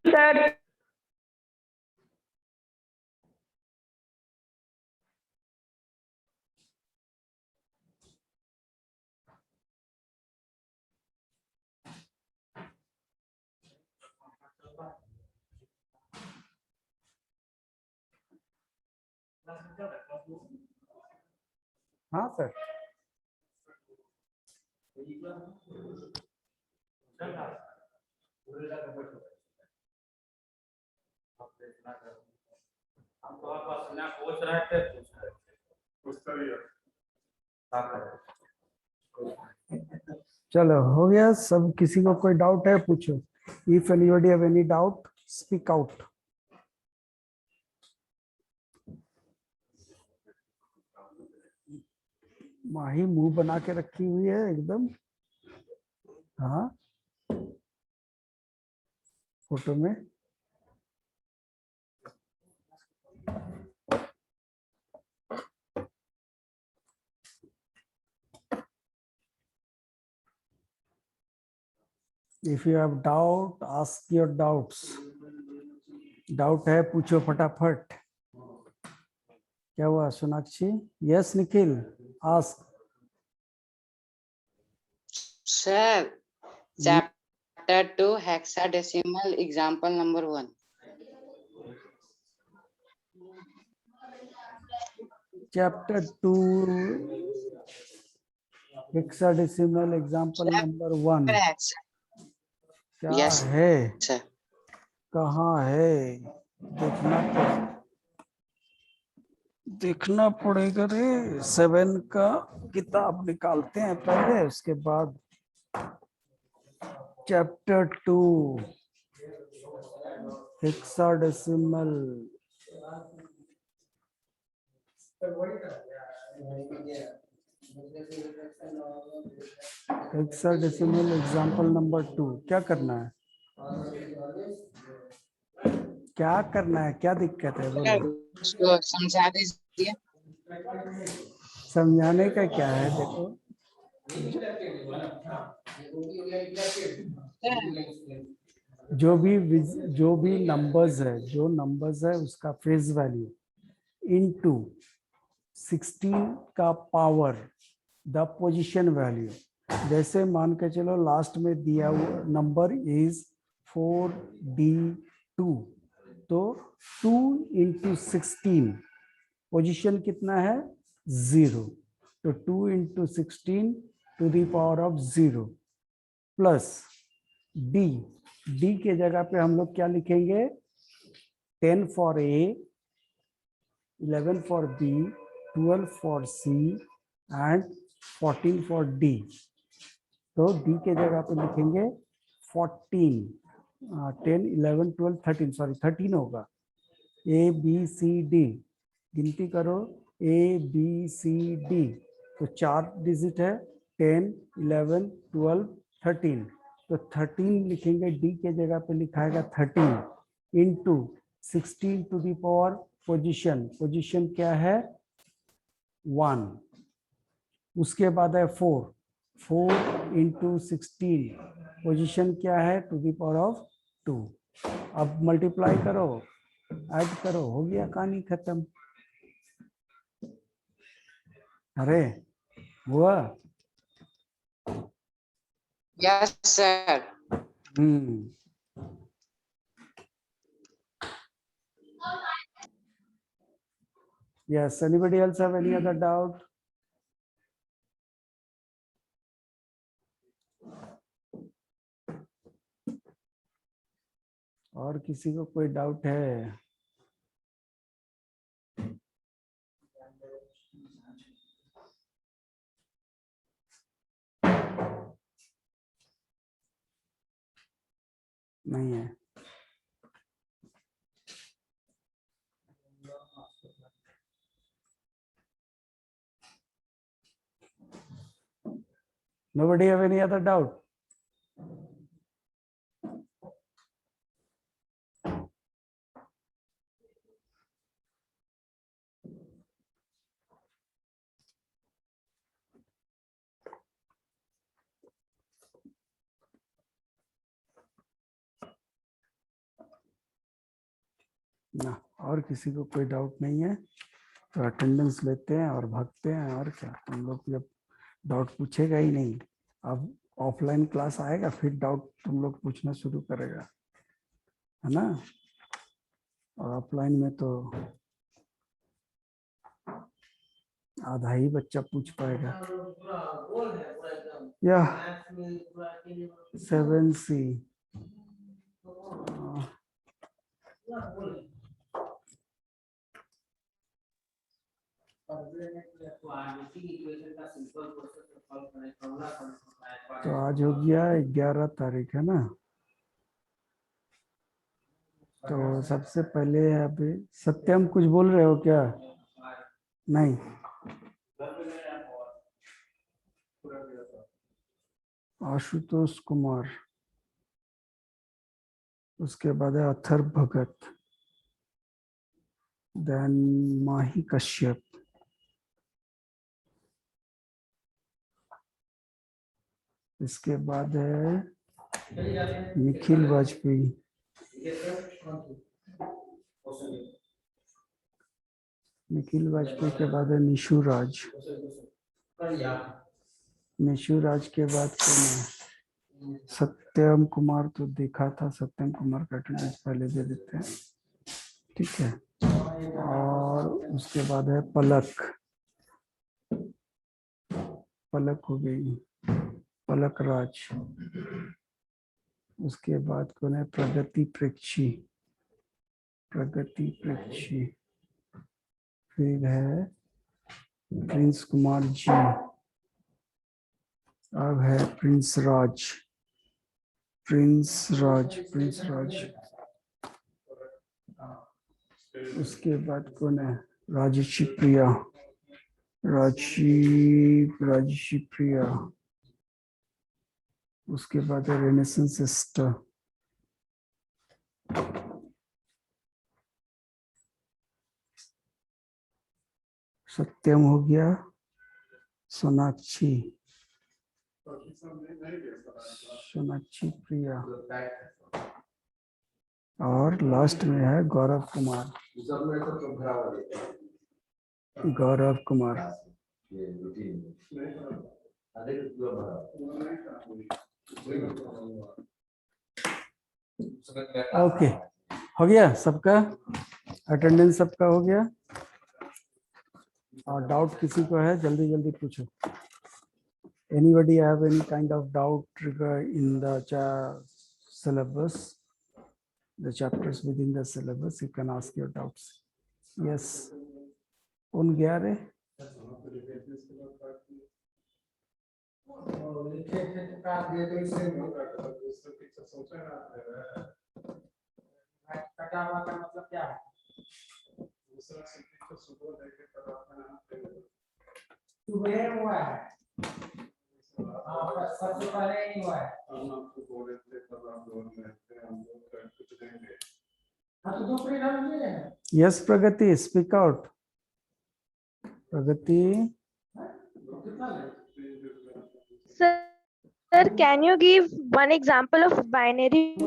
Sir हाँ sir. चलो हो गया सब। किसी को कोई डाउट है पूछो। If anybody have any doubt speak out. Mahi मुंह बना के रखी हुई है एकदम। हाँ फोटो में। If you have doubt ask your doubts. Doubt है पूछो फटाफट। क्या हुआ Sonakshi? Yes Nikhil ask. Sir, chapter 2 hexadecimal example number 1. Chapter 2 hexadecimal example number 1 क्या Yes, है? sir. कहाँ है? देखना पड़ेगा रे। 7 का किताब निकालते हैं पहले, उसके बाद chapter 2 hexadecimal. Hexadecimal example number 2 क्या करना है? क्या करना है? क्या दिक्कत है Sir, बोलो। उसको समझा दीजिए. समझाने का क्या है? देखो जो भी नंबर्स है, जो नंबर्स है उसका फेस वैल्यू इनटू 16 का पावर द पोजीशन वैल्यू। जैसे मान के चलो लास्ट में दिया हुआ नंबर इज 4D2, तो 2 इंटू 16 पोजिशन कितना है? 0। तो 2 into 16 to the power of 0 plus D. D के जगह पे हम लोग क्या लिखेंगे? 10 for A, 11 for B, 12 for C and 14 for D. तो डी के जगह पे लिखेंगे 14, 10, 11, 12, 13, सॉरी 13 होगा। ए बी सी डी गिनती करो, ए बी सी डी, तो 4 डिजिट है, 10, 11, 12, 13। तो 13 लिखेंगे, डी के जगह पे लिखाएगा 13 into 16 to the power position. Position क्या है? 1। उसके बाद है 4 इंटू 16 पोजीशन क्या है? To the power of 2। अब मल्टीप्लाई करो, ऐड करो, हो गया कहानी खत्म। अरे हुआ? Yes, sir. Yes, anybody else have any other doubt? और किसी को कोई डाउट है? नहीं है। Nobody have any other doubt? ना, और किसी को कोई डाउट नहीं है तो अटेंडेंस लेते हैं और भागते हैं। और क्या, तुम लोग जब डाउट पूछेगा ही नहीं, अब ऑफलाइन क्लास आएगा फिर डाउट तुम लोग पूछना शुरू करेगा, है ना। और ऑफलाइन में तो आधा ही बच्चा पूछ पाएगा। या 7C तो आज हो गया 11 तारीख, है ना। तो सबसे पहले अभी सत्यम कुछ बोल रहे हो क्या? नहीं। आशुतोष कुमार, उसके बाद है अथर भगत, देन माही कश्यप, इसके बाद है निखिल वाजपेयी, निखिल वाजपेयी के बाद है निशु राज, निशु राज के बाद कौन है? सत्यम कुमार तो देखा था, सत्यम कुमार का अटेंडेंस पहले दे देते हैं, ठीक है। और उसके बाद है पलक, पलक हो गई, पलक राज। उसके बाद कौन है? प्रगति प्रेक्षी, प्रगति प्रेक्षी। फिर है प्रिंस कुमार जी, अब है प्रिंस राज, प्रिंस राज, प्रिंस राज। उसके बाद कौन है? राजश्री प्रिया, राजश्री प्रिया। उसके बाद है रेनेसेंस सिस्टर, सत्यम हो गया, सोनाक्षी, सोनाक्षी प्रिया, और लास्ट में है गौरव कुमार, गौरव कुमार। ओके, हो गया सबका, अटेंडेंस सबका हो गया। और डाउट किसी को है जल्दी जल्दी पूछो। Anybody have any kind of doubt in the syllabus, the chapters within the syllabus? You can ask your doubts. Yes. कौन गया रे? सबसे पहले नहीं हुआ है। Yes, Pragati, speak out. Pragati. Sir, can you give one example of binary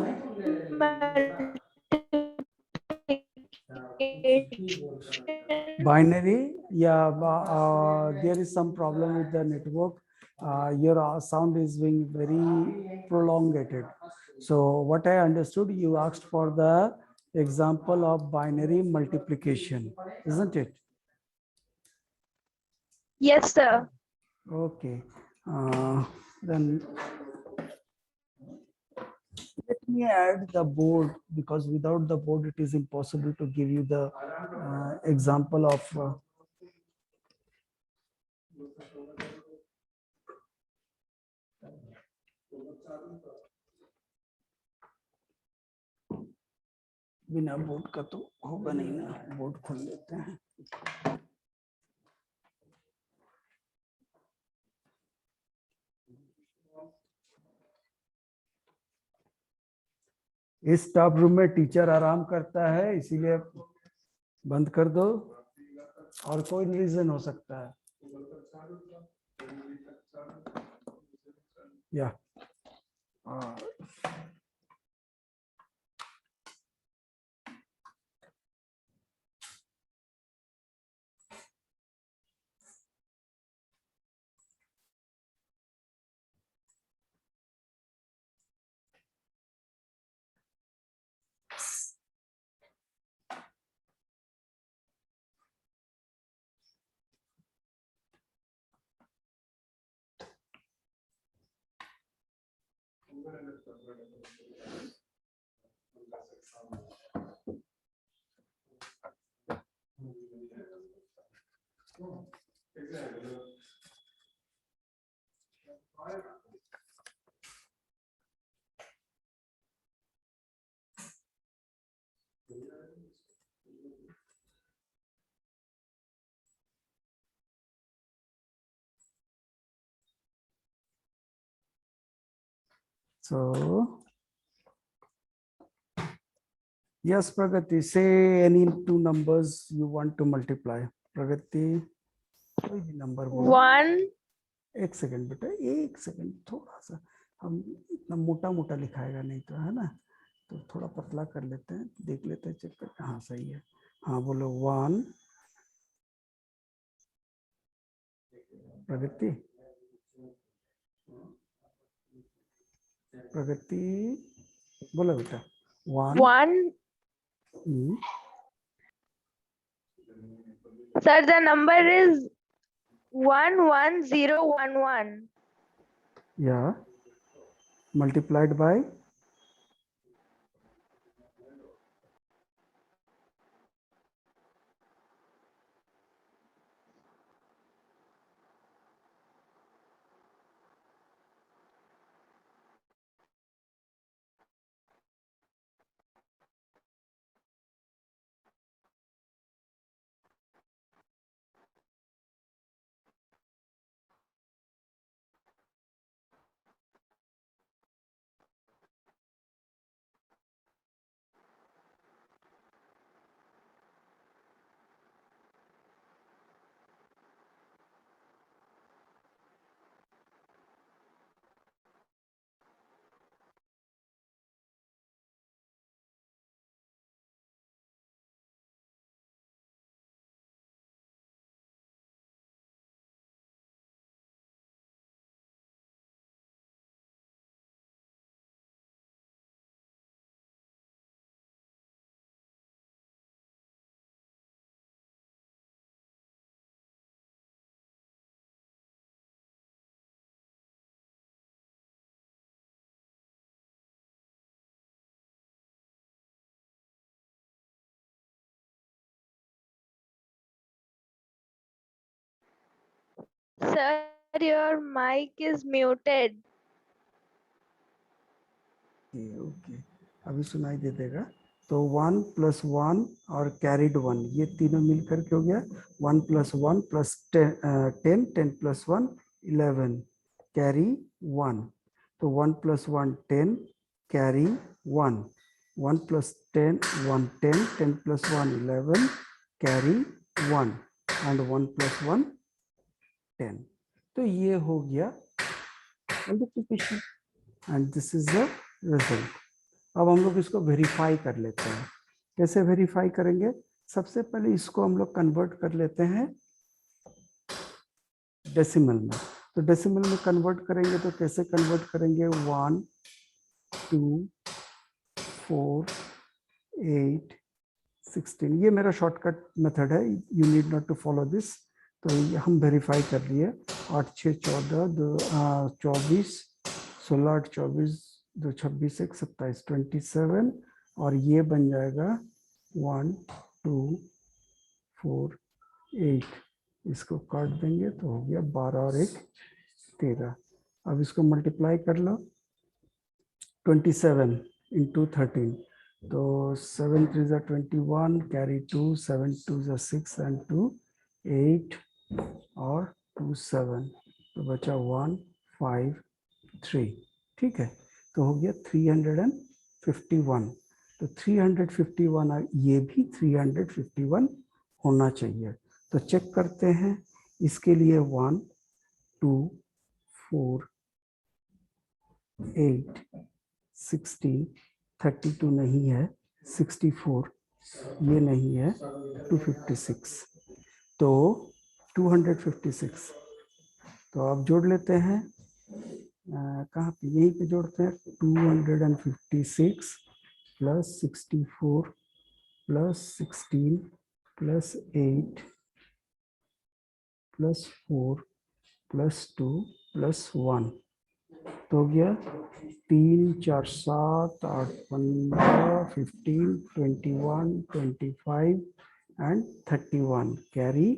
multiplication? Binary, yeah, there is some problem with the network. Your sound is being very prolongated. So what I understood, you asked for the example of binary multiplication, isn't it? Yes, sir. Okay. Then let me add the board, because without the board it is impossible to give you the example of बिना board का तो होगा नहीं ना, board खोल लेते हैं। इस स्टाफ रूम में टीचर आराम करता है, इसीलिए बंद कर दो, और कोई रीजन हो सकता है। या so yes, Pragati, say any two numbers you want to multiply. Pragati, कोई भी नंबर बोलो। 1, एक सेकंड बेटा, एक सेकंड, थोड़ा सा हम इतना मोटा मोटा लिखाएगा नहीं तो, है ना, तो थोड़ा पतला कर लेते हैं, देख लेते हैं, चेक करके। हाँ सही है। हाँ बोलो 1, प्रगति, प्रगति बोलो बेटा 1। 1. Sir, the number is 11011. Yeah, multiplied by Sir, your mic is muted. Okay, अभी सुनाई दे देगा। तो 1 + 1 और कैरिड 1, ये तीनों मिलकर के हो गया 1 + 1 + 10, 10 + 1 11, कैरी 1। तो 1 + 1 10, कैरी 1, 1 + 10 1 10, 10 + 1 11, कैरी 1, एंड 1 + 1 10। तो ये हो गया multiplication, and this is the result. अब हम लोग इसको वेरीफाई कर लेते हैं। कैसे वेरीफाई करेंगे? सबसे पहले इसको हम लोग कन्वर्ट कर लेते हैं डेसिमल में। तो डेसिमल में कन्वर्ट करेंगे तो कैसे कन्वर्ट करेंगे? 1 2 4 8 16, ये मेरा शॉर्टकट मेथड है, you need not to follow this. तो ये हम वेरीफाई कर लिए। 8 6 14 2 24, 16 8 24 2 26 1 27 27, और ये बन जाएगा 1 2 4 8। इसको काट देंगे तो हो गया 12 और 1 13। अब इसको मल्टीप्लाई कर लो, 27 × 13, तो 7 3 जा 21, कैरी 2, 7 2 जा 6 एंड 2 8 और 2 7, तो बचा 1 5 3। ठीक है, तो हो गया 351। तो 351, ये भी 351 होना चाहिए। तो चेक करते हैं इसके लिए। 1 2 4 8 16 32 नहीं है, 64 ये नहीं है, 256, तो 256। तो आप जोड़ लेते हैं, कहाँ पे, यहीं पे जोड़ते हैं। 256 plus 64 plus 16 plus 8 plus 4 plus 2 plus 1, तो हो गया 3 4 7 8 15 15 21 25 एंड 31, कैरी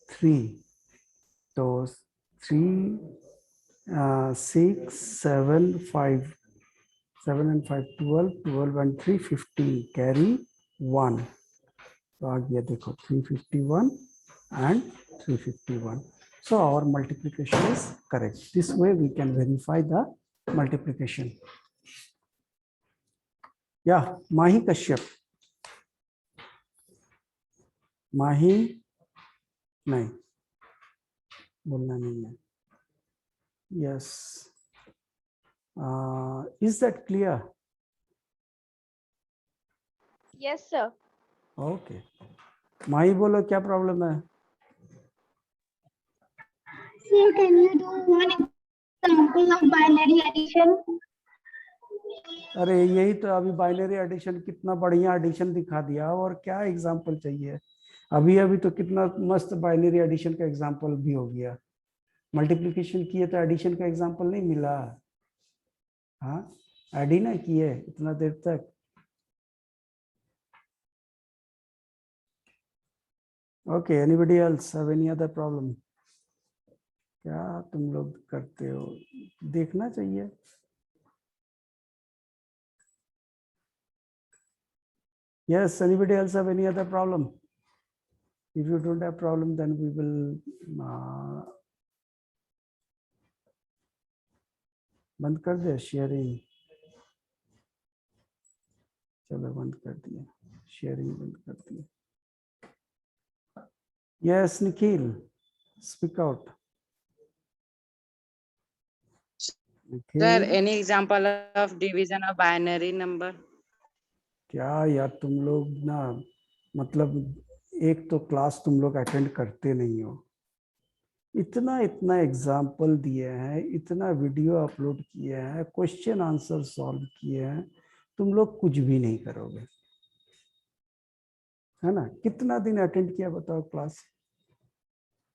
3। तो 3 6 7 5 7 and 5 12, 12 and 3 15, कैरी 1। तो आ गया देखो 351 and 351. So our multiplication is correct. This way we can verify the multiplication. Yeah, Mahi Kashyap. Mahi नहीं, बोलना नहीं है. Yes. Is that clear? Yes, sir. Okay. माही बोलो क्या प्रॉब्लम है? Sir, can you do one example of binary addition? अरे यही तो अभी बाइनरी एडिशन, कितना बढ़िया एडिशन दिखा दिया, और क्या एग्जांपल चाहिए? अभी अभी तो कितना मस्त बाइनरी एडिशन का एग्जांपल भी हो गया। मल्टीप्लिकेशन किए तो एडिशन का एग्जांपल नहीं मिला। हाँ, ऐड ही ना किए इतना देर तक। Okay, anybody else have any other problem? क्या तुम लोग करते हो, देखना चाहिए। Yes, anybody else have any other problem? If you don't have problem, then we will बंद कर दे शेयरिंग। चलो बंद कर दिया, शेयरिंग बंद कर दिया। Yes, Nikhil, speak out. Sir, Nikhil, any example of division of binary number? क्या यार तुम लोग ना, मतलब एक तो क्लास तुम लोग अटेंड करते नहीं हो। इतना इतना एग्जाम्पल दिए हैं, इतना वीडियो अपलोड किए हैं, क्वेश्चन आंसर सॉल्व किए हैं, तुम लोग कुछ भी नहीं करोगे, है ना? कितना दिन अटेंड किया बताओ क्लास?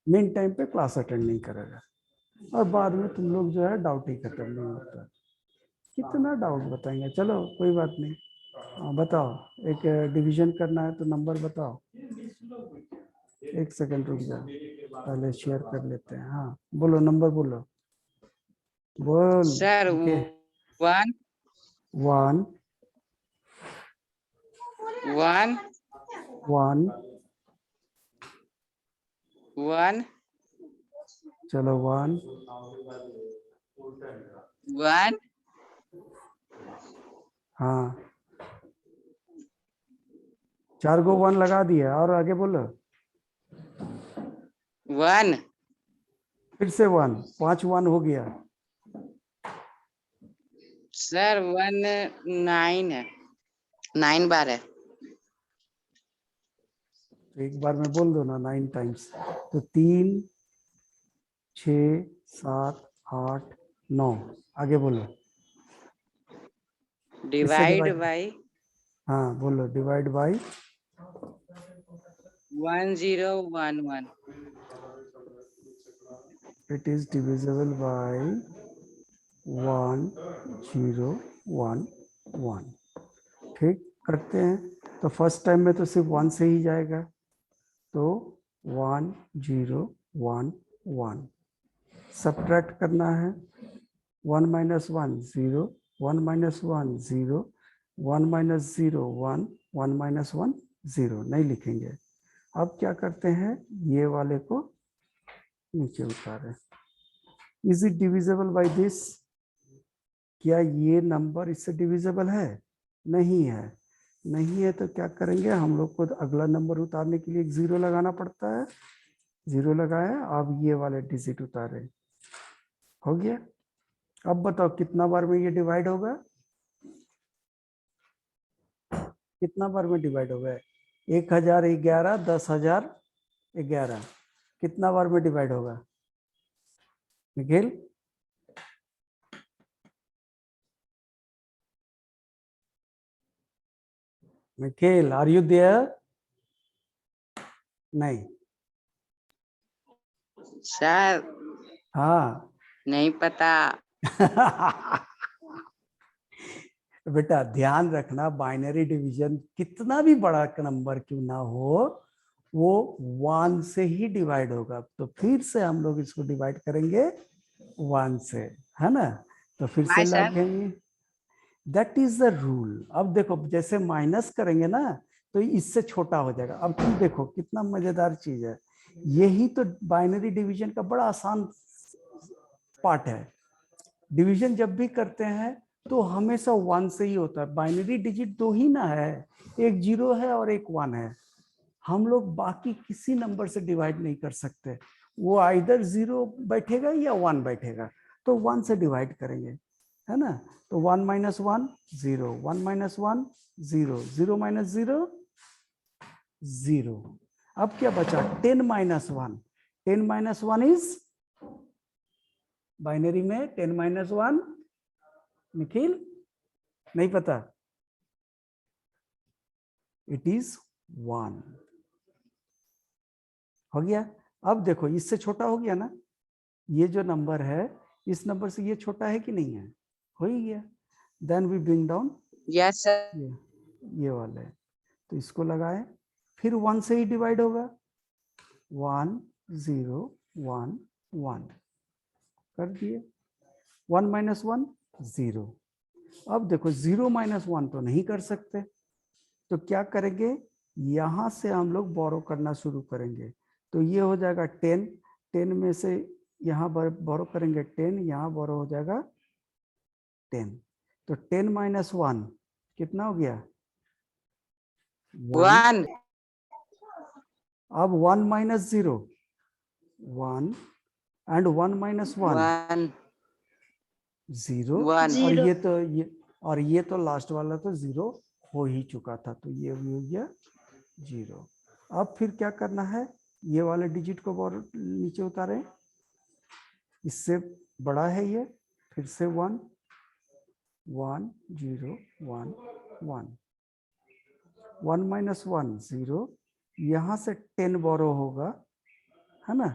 मेन टाइम पे क्लास अटेंड नहीं करेगा, और बाद में तुम लोग जो है डाउट ही खत्म नहीं होता। कितना डाउट बताएंगे? चलो कोई बात नहीं। बताओ, एक डिवीजन करना है तो नंबर बताओ। एक सेकंड रुक जाओ, पहले शेयर कर लेते हैं। हाँ बोलो, नंबर बोलो, बोल। Sir, ओके, 1 1 1 1, 1 चलो 1 1 हाँ, 4 को 1 लगा दिया, और आगे बोलो 1 फिर से 1, 5 1 हो गया। सर 1 9 है, 9 बार है। एक बार में बोल दो ना 9 टाइम्स, तो 3 6 7 8 9, आगे बोलो। Divide divide? बाई हाँ बोलो, divide by 1011। It is divisible by 1011। ठीक, करते हैं। तो फर्स्ट टाइम में तो सिर्फ 1 से ही जाएगा, तो 1011। सब्ट्रैक्ट करना है, 1 - 1 0, 1 - 1 0, 1 माइनस 0 1, 1 माइनस 1 0 नहीं लिखेंगे। अब क्या करते हैं, ये वाले को नीचे उतारें। Is it divisible by this? क्या ये नंबर इससे डिविजिबल है? नहीं है। नहीं है तो क्या करेंगे, हम लोग को अगला नंबर उतारने के लिए एक 0 लगाना पड़ता है। 0 लगाए, अब ये वाले डिजिट उतारे, हो गया। अब बताओ कितना बार में ये डिवाइड होगा, कितना बार में डिवाइड होगा? 1011, 10,011 कितना बार में डिवाइड होगा Nikhil? Nikhil are you there? नहीं। सर हाँ नहीं पता। बेटा ध्यान रखना, बाइनरी डिवीजन कितना भी बड़ा नंबर क्यों ना हो, वो 1 से ही डिवाइड होगा। तो फिर से हम लोग इसको डिवाइड करेंगे 1 से, है ना? तो फिर से Why, sir? लगेंगे, दैट इज द रूल। अब देखो जैसे माइनस करेंगे ना तो इससे छोटा हो जाएगा। अब तुम देखो कितना मजेदार चीज है, यही तो बाइनरी डिवीजन का बड़ा आसान पार्ट है। डिवीजन जब भी करते हैं तो हमेशा 1 से ही होता है। बाइनरी डिजिट 2 ही ना है, एक 0 है और एक 1 है। हम लोग बाकी किसी नंबर से डिवाइड नहीं कर सकते, वो आइदर 0 बैठेगा या 1 बैठेगा, तो 1 से डिवाइड करेंगे, है ना? तो 1 माइनस 1 0, 1 माइनस 1 0, 0 माइनस 0 0। अब क्या बचा? 10 माइनस 1, 10 माइनस 1 इज, बाइनरी में 10 माइनस 1 निखिल नहीं पता? It is 1। हो गया। अब देखो इससे छोटा हो गया ना, ये जो नंबर है इस नंबर से ये छोटा है कि नहीं है? हो ही गया। Then we bring down Yes, sir. ये वाला है, तो इसको लगाए, फिर 1 से ही डिवाइड होगा। 1 0 1 1 कर दिए। 1 माइनस 1 0। अब देखो 0 माइनस 1 तो नहीं कर सकते, तो क्या करेंगे, यहां से हम लोग बोरो करना शुरू करेंगे। तो ये हो जाएगा 10, 10 में से यहाँ बोरो करेंगे 10, यहाँ बोरो हो जाएगा 10। तो 10 माइनस 1 कितना हो गया? 1। One. अब 1 minus 0 1 and 1 minus 1 One. 0। One. और Zero. ये तो लास्ट वाला तो 0 हो ही चुका था, तो ये भी हो गया 0। अब फिर क्या करना है, ये वाले डिजिट को और नीचे उतारें, इससे बड़ा है ये, फिर से 1 1 0 1 1, 1 माइनस 1 0। यहाँ से 10 बोरो होगा, है ना?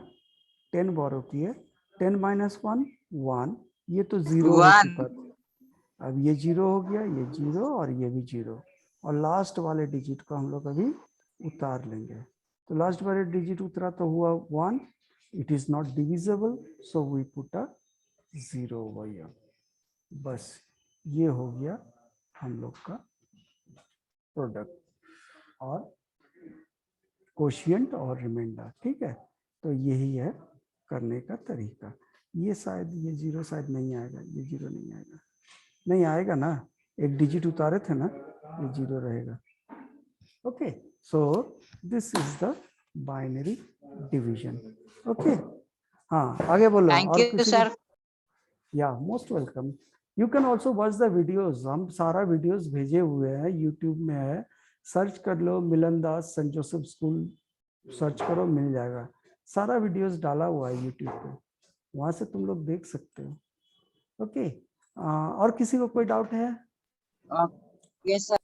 10 बोरो किए, 10 माइनस 1 1, ये तो 0 हो One. चुका था। अब ये 0 हो गया, ये 0 और ये भी 0, और लास्ट वाले डिजिट को हम लोग अभी उतार लेंगे। तो लास्ट वाले डिजिट उतरा तो हुआ 1, it is not divisible, so we put a 0 over here. बस ये हो गया हम लोग का प्रोडक्ट और कोशिएंट और रिमाइंडर, ठीक है? तो यही है करने का तरीका। ये शायद ये 0 शायद नहीं आएगा, ये 0 नहीं आएगा, नहीं आएगा ना, एक डिजिट उतारे थे ना, ये 0 रहेगा। Okay, so this is the binary division. Okay, हाँ आगे बोलो। Thank और you, किसी sir. या most welcome. You can also watch the videos, हम सारा वीडियोज भेजे हुए हैं, यूट्यूब में है, सर्च कर लो मिलन दास सेंट जोसेफ स्कूल, सर्च करो मिल जाएगा। सारा वीडियोज डाला हुआ है यूट्यूब पे, वहां से तुम लोग देख सकते हो। ओके, और किसी को कोई डाउट है? Yes, sir.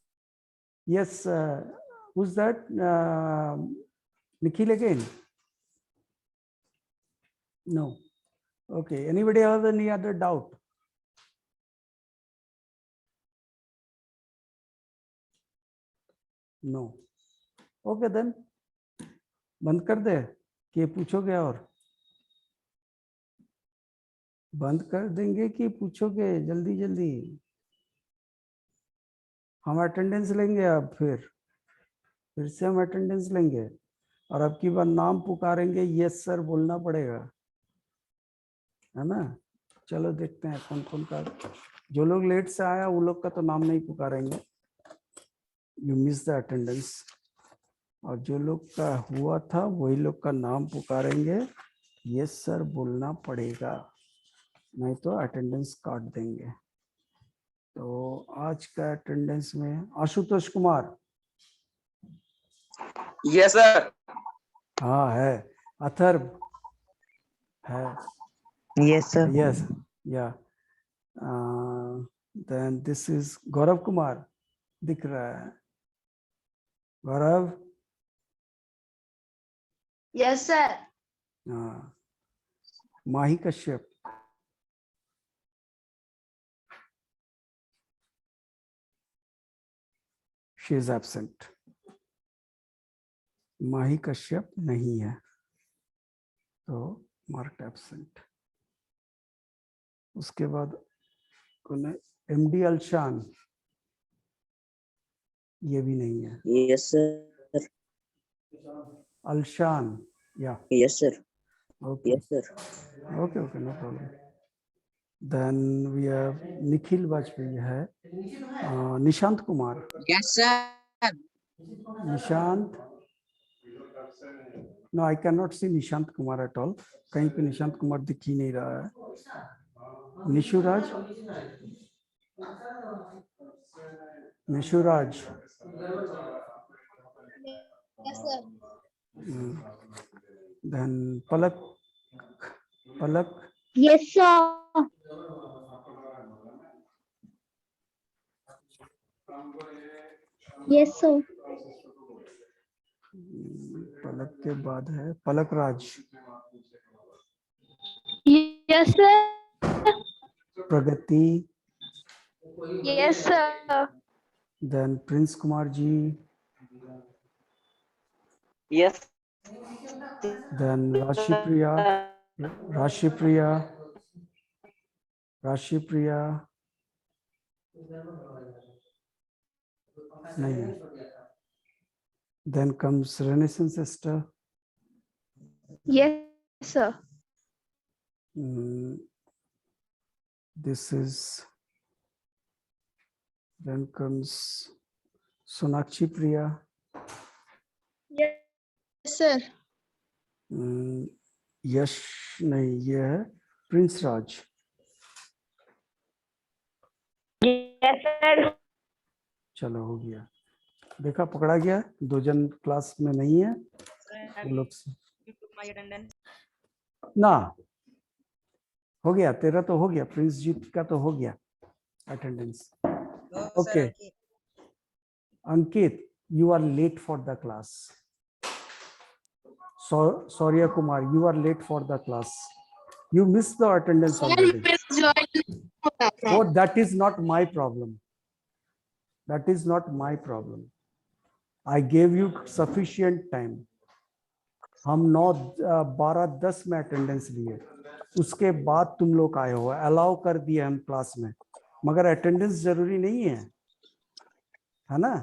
Yes, who's that? Nikhil again? No. Okay, anybody have any other doubt? No. Okay then, बंद कर दे कि पूछोगे? और बंद कर देंगे कि पूछोगे जल्दी जल्दी? हम अटेंडेंस लेंगे, अब फिर से हम अटेंडेंस लेंगे, और अब की बार नाम पुकारेंगे, यस सर बोलना पड़ेगा, है ना। चलो देखते हैं कौन कौन का, जो लोग लेट से आया वो लोग का तो नाम नहीं पुकारेंगे, यू मिस द अटेंडेंस, और जो लोग का हुआ था वही लोग का नाम पुकारेंगे, यस सर बोलना पड़ेगा, नहीं तो अटेंडेंस काट देंगे। तो आज का अटेंडेंस में आशुतोष कुमार, यस सर। हाँ है, अथर्व है, Yes, sir. यस, या, then this is Gaurav Kumar, दिख रहा है गौरव, Yes, sir. हाँ, माही कश्यप, शी इज एब्सेंट, माही कश्यप नहीं है तो मार्क एब्सेंट। उसके बाद कौन है, एमडी अलशान, ये भी नहीं है, Yes, sir. अलशान, या, Yes, sir. Okay Yes, sir. Okay okay, no problem. Then we have Nikhil Vajpayee है, Nishant Kumar, yes sir. Nishant, no I can not see Nishant Kumar at all, कहीं पे निशांत कुमार दिख ही नहीं रहा है। Nishuraj, Nishuraj, Yes, sir. Then Palak, Palak, Yes, sir. Yes, sir. Palak के बाद है Palak Raj, Yes, sir. Pragati, Yes, sir. Then Prince Kumar ji, Yes. Then Rashi Priya, Rashi Priya, Rashi Priya नहीं है, then comes renaissance sister, Yes, sir. this is, then comes Sonakshi Priya, Yes, sir. यश नहीं, ये है प्रिंस राज, Yes, sir. चलो हो गया, देखा पकड़ा गया, दो जन क्लास में नहीं है वो लोग ना, हो गया, तेरा तो हो गया, प्रिंस जीत का तो हो गया attendance, okay. Ankit, you are late for the class. Sourya Kumar, you are late for the class. You missed the attendance already. Oh, that is not my problem. That is not my problem. I gave you sufficient time. हम 9, 12, 10 में attendance लिए, उसके बाद तुम लोग आए हो, allow कर दिया हम क्लास में, मगर अटेंडेंस जरूरी नहीं है ना।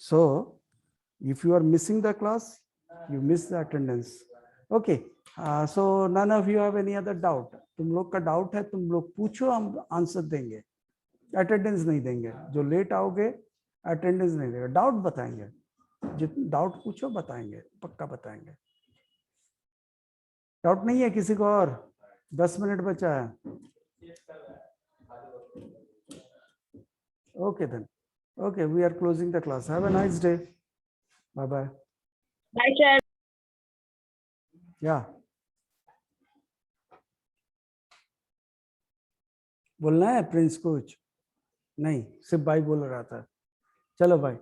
So if you are missing the class, you miss the attendance. Okay, so none of you have any other doubt? तुम लोग का डाउट है तुम लोग पूछो, हम आंसर देंगे, अटेंडेंस नहीं देंगे, जो लेट आओगे अटेंडेंस नहीं देगा, डाउट बताएंगे, जितना डाउट पूछो बताएंगे, पक्का बताएंगे। डाउट नहीं है किसी को? और 10 मिनट बचा है। Okay then, okay, we are closing the class. Have a nice day. Bye bye. Bye, sir. Yeah. बोलना है प्रिंस कुछ नहीं, सिर्फ बाय बोल रहा था, चलो बाय।